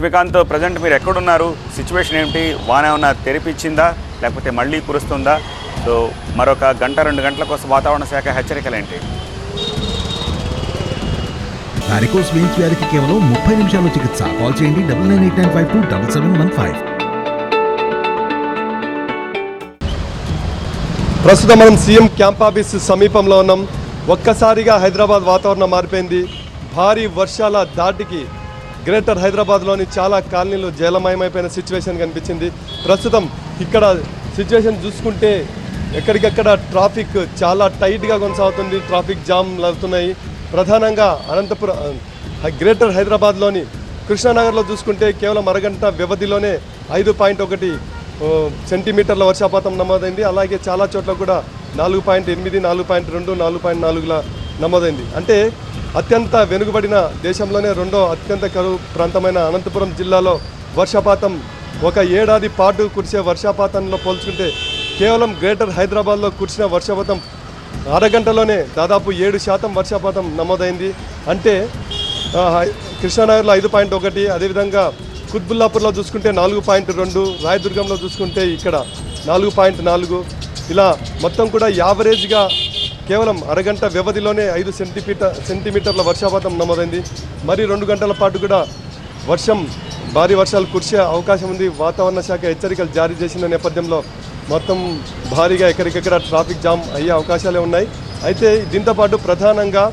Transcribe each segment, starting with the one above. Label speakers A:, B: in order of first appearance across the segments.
A: Lakshmikanth, present మీరు ఎక్కడున్నారు? Situation ఏమిటి? వాన ఏమన్నా తెరిపించిందా లేకపోతే మళ్ళీ కురుస్తుందా? సో మరొక గంట 2 గంటల కోసం వాతావరణ శాఖ హెచ్చరికలు ఏంటి?
B: వారికోస్ వెయిన్స్ వ్యాధికి కేవలం 30 నిమిషాల్లో చికిత్స. కాల్ చేయండి 9989527715.
C: ప్రస్తుతం మనం సీఎం క్యాంప్ ఆఫీస్ సమీపంలో ఉన్నాం. ఒక్కసారిగా హైదరాబాద్ వాతావరణం మారిపోయింది. భారీ వర్షాల దాటికి గ్రేటర్ హైదరాబాద్లోని చాలా కాలనీలు జలమయమైపోయిన సిచ్యువేషన్ కనిపించింది. ప్రస్తుతం ఇక్కడ సిచ్యువేషన్ చూసుకుంటే ఎక్కడికక్కడ ట్రాఫిక్ చాలా టైట్గా కొనసాగుతుంది. ట్రాఫిక్ జామ్ అవుతున్నాయి. ప్రధానంగా అనంతపురం గ్రేటర్ హైదరాబాద్లోని కృష్ణానగర్లో చూసుకుంటే కేవలం అరగంట వ్యవధిలోనే 5.1 సెంటీమీటర్ల వర్షపాతం నమోదైంది. అలాగే చాలా చోట్ల కూడా 4.8, 4.2, 4.4 నమోదైంది. అంటే అత్యంత వెనుకబడిన దేశంలోనే రెండో అత్యంత కరువు ప్రాంతమైన అనంతపురం జిల్లాలో వర్షపాతం ఒక ఏడాది పాటు కురిసే వర్షపాతంలో పోల్చుకుంటే కేవలం గ్రేటర్ హైదరాబాద్లో కురిసిన వర్షపాతం అరగంటలోనే దాదాపు 7% వర్షపాతం నమోదైంది. అంటే కృష్ణానగర్లో 5.1, అదేవిధంగా కుత్బుల్లాపూర్లో చూసుకుంటే 4.2, రాయదుర్గంలో చూసుకుంటే ఇక్కడ 4.4, ఇలా మొత్తం కూడా యావరేజ్గా కేవలం అరగంట వ్యవధిలోనే 5 సెంటీమీటర్ల వర్షపాతం నమోదైంది. మరి 2 గంటల పాటు కూడా భారీ వర్షాలు కురిసే అవకాశం ఉంది. వాతావరణ శాఖ హెచ్చరికలు జారీ చేసిన నేపథ్యంలో మొత్తం భారీగా ఎక్కడికెక్కడ ట్రాఫిక్ జామ్ అయ్యే అవకాశాలే ఉన్నాయి. అయితే దీంతోపాటు ప్రధానంగా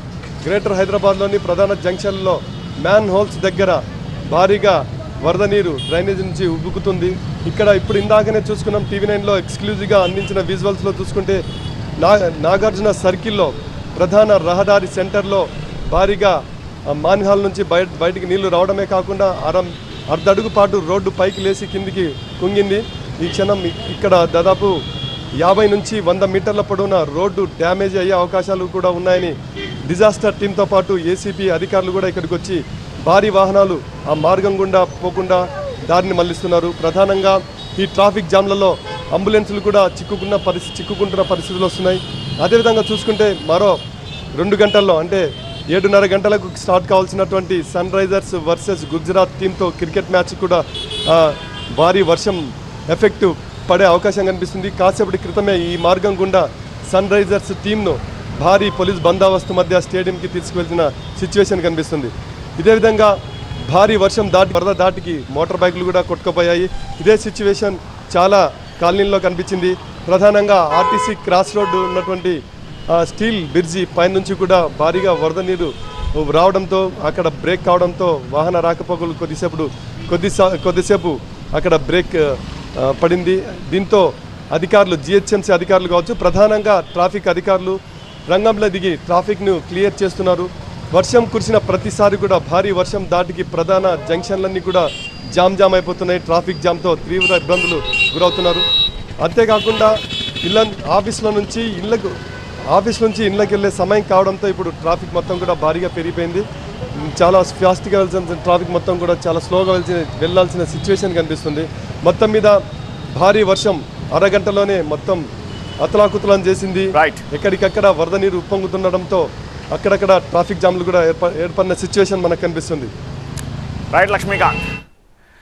C: గ్రేటర్ హైదరాబాద్లోని ప్రధాన జంక్షన్లో మ్యాన్ హోల్స్ దగ్గర భారీగా వరద నీరు డ్రైనేజ్ నుంచి ఉబ్బుకుతుంది. ఇక్కడ ఇప్పుడు ఇందాకనే చూసుకున్నాం, TV9లో ఎక్స్క్లూజివ్గా అందించిన విజువల్స్లో చూసుకుంటే నాగార్జున సర్కిల్లో ప్రధాన రహదారి సెంటర్లో భారీగా మాన్హాల్ నుంచి బయటికి నీళ్లు రావడమే కాకుండా అర్ధడుగు పాటు రోడ్డు పైకి లేచి కిందికి కుంగింది. ఈ క్షణం ఇక్కడ దాదాపు 50 నుంచి 100 మీటర్ల పొడవున రోడ్డు డ్యామేజ్ అయ్యే అవకాశాలు కూడా ఉన్నాయని డిజాస్టర్ టీంతో పాటు ఏసీపీ అధికారులు కూడా ఇక్కడికి వచ్చి భారీ వాహనాలు ఆ మార్గం గుండా పోకుండా దారిని మళ్లిస్తున్నారు. ప్రధానంగా ఈ ట్రాఫిక్ జామ్లలో అంబులెన్సులు కూడా చిక్కుకుంటున్న పరిస్థితులు వస్తున్నాయి. అదేవిధంగా చూసుకుంటే మరో 2 గంటల్లో అంటే 7:30 గంటలకు స్టార్ట్ కావాల్సినటువంటి సన్ రైజర్స్ వర్సెస్ గుజరాత్ టీంతో క్రికెట్ మ్యాచ్ కూడా భారీ వర్షం ఎఫెక్ట్ పడే అవకాశం కనిపిస్తుంది. కాసేపటి క్రితమే ఈ మార్గం గుండా సన్ రైజర్స్ టీంను భారీ పోలీస్ బందోబస్తు మధ్య స్టేడియంకి తీసుకువెళ్తున్న సిచ్యువేషన్ కనిపిస్తుంది. ఇదే విధంగా భారీ వర్షం వరద దాటికి మోటార్ బైకులు కూడా కొట్టుకుపోయాయి. ఇదే సిచ్యువేషన్ చాలా కాలనీల్లో కనిపించింది. ప్రధానంగా ఆర్టీసీ క్రాస్ రోడ్డు ఉన్నటువంటి స్టీల్ బ్రిడ్జి పైనుంచి కూడా భారీగా వరద నీరు రావడంతో అక్కడ బ్రేక్ కావడంతో వాహన రాకపోకలు కొద్దిసేపు అక్కడ బ్రేక్ పడింది. దీంతో అధికారులు, GHMC అధికారులు కావచ్చు, ప్రధానంగా ట్రాఫిక్ అధికారులు రంగంలో దిగి ట్రాఫిక్ను క్లియర్ చేస్తున్నారు. వర్షం కురిసిన ప్రతిసారి కూడా భారీ వర్షం దాటికి ప్రధాన జంక్షన్లన్నీ కూడా జామ్ అయిపోతున్నాయి. ట్రాఫిక్ జామ్తో తీవ్ర ఇబ్బందులు గురవుతున్నారు. అంతేకాకుండా ఆఫీస్ నుంచి ఇళ్ళకి వెళ్ళే సమయం కావడంతో ఇప్పుడు ట్రాఫిక్ మొత్తం కూడా భారీగా పెరిగిపోయింది. చాలా ఫాస్ట్గా వెళ్ళాల్సిన ట్రాఫిక్ మొత్తం కూడా చాలా స్లోగా వెళ్ళాల్సిన సిచ్యువేషన్ కనిపిస్తుంది. మొత్తం మీద భారీ వర్షం అరగంటలోనే మొత్తం అతలాకుతలం చేసింది. ఎక్కడికక్కడ వరద నీరు ఉప్పొంగుతుండడంతో అక్కడక్కడ ట్రాఫిక్ జామ్లు కూడా ఏర్పడిన సిచ్యువేషన్ మనకు కనిపిస్తుంది.
A: రైట్ లక్ష్మీకాంత్.